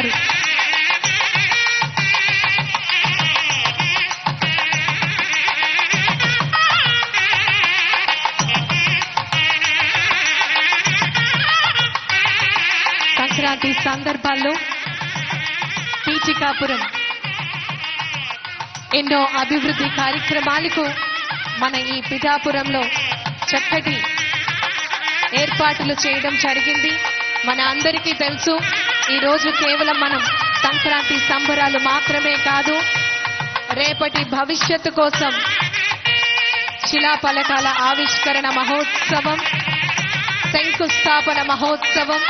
సమర్పిస్తున్నారు. సంక్రాంతి సందర్భాల్లో కీచకాపురం ఎన్నో అభివృద్ధి కార్యక్రమాలకు మన ఈ పిఠాపురంలో చక్కటి ఏర్పాట్లు చేయడం జరిగింది. మన అందరికీ తెలుసు, ఈరోజు కేవలం మనం సంక్రాంతి సంబరాలు మాత్రమే కాదు, రేపటి భవిష్యత్తు కోసం శిలాఫలకాల ఆవిష్కరణ మహోత్సవం, శంకుస్థాపన మహోత్సవం,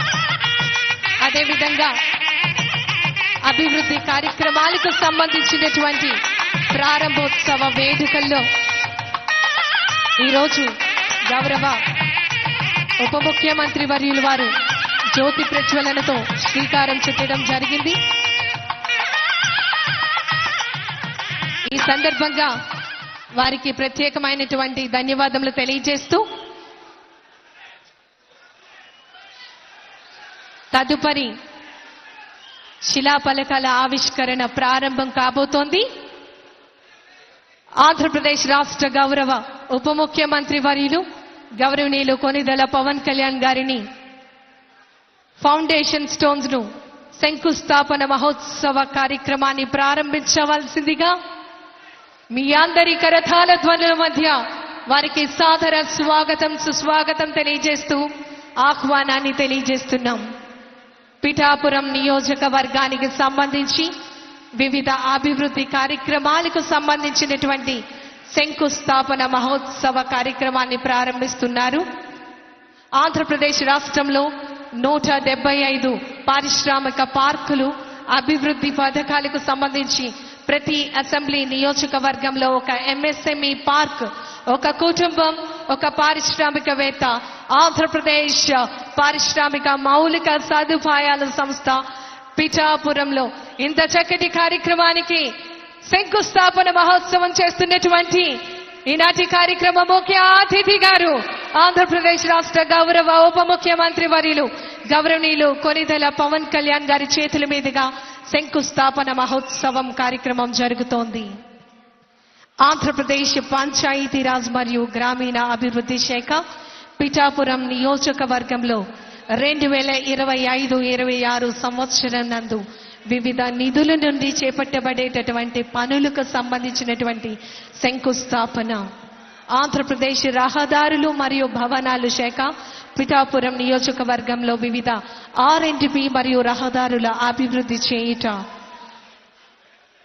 అదేవిధంగా అభివృద్ధి కార్యక్రమాలకు సంబంధించినటువంటి ప్రారంభోత్సవ వేడుకల్లో ఈరోజు గౌరవ ఉప ముఖ్యమంత్రి వర్యులు వారు జ్యోతి ప్రజ్వలనతో శ్రీకారం చుట్టడం జరిగింది. ఈ సందర్భంగా వారికి ప్రత్యేకమైనటువంటి ధన్యవాదములు తెలియజేస్తూ తదుపరి శిలాఫలకాల ఆవిష్కరణ ప్రారంభం కాబోతోంది. ఆంధ్రప్రదేశ్ రాష్ట్ర గౌరవ ఉప ముఖ్యమంత్రి వర్యులు గౌరవనీయులు కొనిదెల పవన్ కళ్యాణ్ గారిని ఫౌండేషన్ స్టోన్స్ ను శంకుస్థాపన మహోత్సవ కార్యక్రమాన్ని ప్రారంభించవలసిందిగా మీ అందరి కరతాళ ధ్వనుల మధ్య వారికి సాదర స్వాగతం సుస్వాగతం తెలియజేస్తూ ఆహ్వానాన్ని తెలియజేస్తున్నాం. పిఠాపురం నియోజకవర్గానికి సంబంధించి వివిధ అభివృద్ధి కార్యక్రమాలకు సంబంధించినటువంటి శంకుస్థాపన మహోత్సవ కార్యక్రమాన్ని ప్రారంభిస్తున్నారు. ఆంధ్రప్రదేశ్ రాష్ట్రంలో 175 పారిశ్రామిక పార్కులు, అభివృద్ధి పథకాలకు సంబంధించి ప్రతి అసెంబ్లీ నియోజకవర్గంలో ఒక ఎంఎస్ఎంఈ పార్క్, ఒక కుటుంబం, ఒక పారిశ్రామికవేత్త, ఆంధ్రప్రదేశ్ పారిశ్రామిక మౌలిక సదుపాయాల సంస్థ పిఠాపురంలో ఇంత చక్కటి కార్యక్రమానికి శంకుస్థాపన మహోత్సవం చేస్తున్నటువంటి ఈనాటి కార్యక్రమ ముఖ్య అతిథి గారు ఆంధ్రప్రదేశ్ రాష్ట్ర గౌరవ ఉప ముఖ్యమంత్రి వర్యులు గౌరవనీయులు కొనిదెల పవన్ కళ్యాణ్ గారి చేతుల మీదుగా శంకుస్థాపన మహోత్సవం కార్యక్రమం జరుగుతోంది. ఆంధ్రప్రదేశ్ పంచాయతీరాజ్ మరియు గ్రామీణ అభివృద్ధి శాఖ పిఠాపురం నియోజకవర్గంలో 2025-26 సంవత్సరం నందు వివిధ నిధుల నుండి చేపట్టబడేటటువంటి పనులకు సంబంధించినటువంటి శంకుస్థాపన. ఆంధ్రప్రదేశ్ రహదారులు మరియు భవనాలు శాఖ పిఠాపురం నియోజకవర్గంలో వివిధ R&B మరియు రహదారుల అభివృద్ధి చేయుట,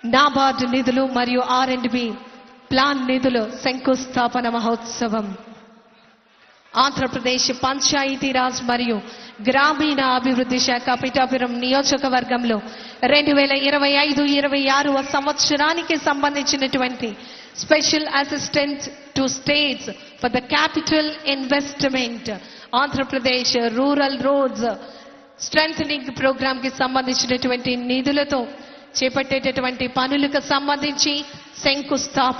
నాబార్డ్ నిధులు మరియు R&B ప్లాన్ నిధులు శంకుస్థాపన మహోత్సవం. ఆంధ్రప్రదేశ్ పంచాయతీరాజ్ మరియు గ్రామీణ అభివృద్ధి శాఖ పిఠాపురం నియోజకవర్గంలో 2025-26 సంవత్సరానికి సంబంధించినటువంటి special assistant to states for the capital investment Andhra Pradesh rural roads strengthening programme కి సంబంధించినటువంటి నిధులతో చేపట్టేటటువంటి పనులకు సంబంధించి శంకుస్థాపన